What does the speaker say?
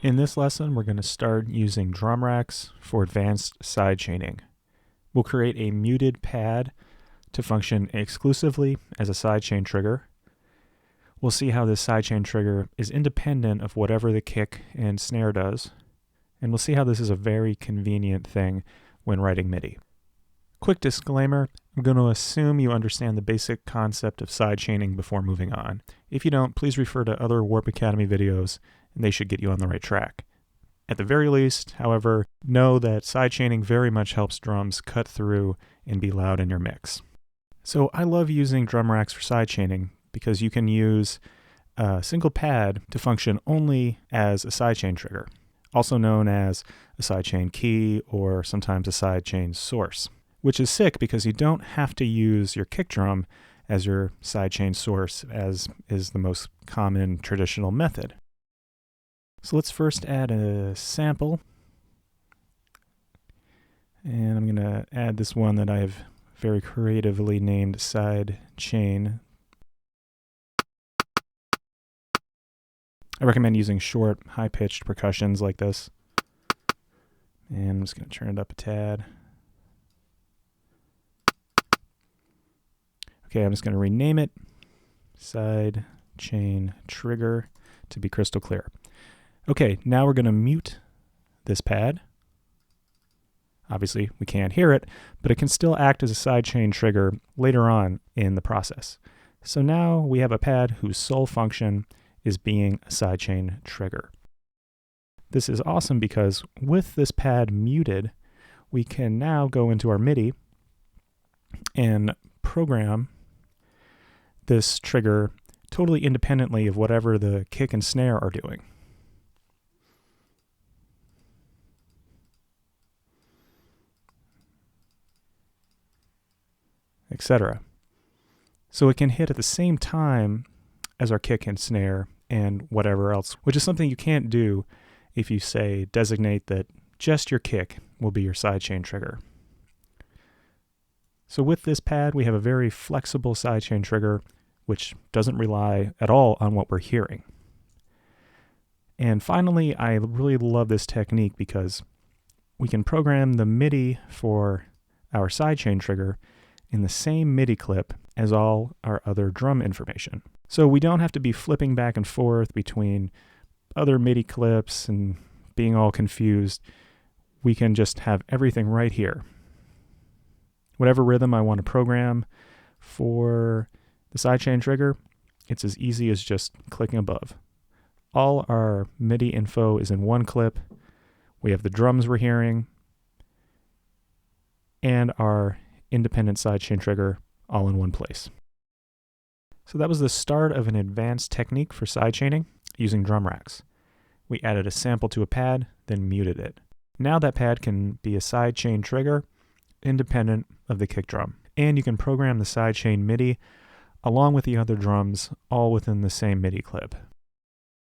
In this lesson, we're going to start using drum racks for advanced sidechaining. We'll create a muted pad to function exclusively as a sidechain trigger. We'll see how this sidechain trigger is independent of whatever the kick and snare does, and we'll see how this is a very convenient thing when writing MIDI. Quick disclaimer, I'm going to assume you understand the basic concept of sidechaining before moving on. If you don't, please refer to other Warp Academy videos, and they should get you on the right track. At the very least, however, know that sidechaining very much helps drums cut through and be loud in your mix. So I love using drum racks for sidechaining because you can use a single pad to function only as a sidechain trigger, also known as a sidechain key or sometimes a sidechain source, which is sick because you don't have to use your kick drum as your sidechain source, as is the most common traditional method. So let's first add a sample, and I'm going to add this one that I've very creatively named Sidechain. I recommend using short, high-pitched percussions like this, and I'm just going to turn it up a tad. Okay, I'm just going to rename it Sidechain Trigger to be crystal clear. Okay, now we're going to mute this pad. Obviously, we can't hear it, but it can still act as a sidechain trigger later on in the process. So now we have a pad whose sole function is being a sidechain trigger. This is awesome because with this pad muted, we can now go into our MIDI and program this trigger totally independently of whatever the kick and snare are doing. Etc. So it can hit at the same time as our kick and snare and whatever else, which is something you can't do if you say designate that just your kick will be your sidechain trigger. So with this pad, we have a very flexible sidechain trigger, which doesn't rely at all on what we're hearing. And finally, I really love this technique because we can program the MIDI for our sidechain trigger in the same MIDI clip as all our other drum information. So we don't have to be flipping back and forth between other MIDI clips and being all confused. We can just have everything right here. Whatever rhythm I want to program for the sidechain trigger, it's as easy as just clicking above. All our MIDI info is in one clip. We have the drums we're hearing and our independent sidechain trigger all in one place. So that was the start of an advanced technique for sidechaining using drum racks. We added a sample to a pad, then muted it. Now that pad can be a sidechain trigger independent of the kick drum. And you can program the sidechain MIDI along with the other drums all within the same MIDI clip.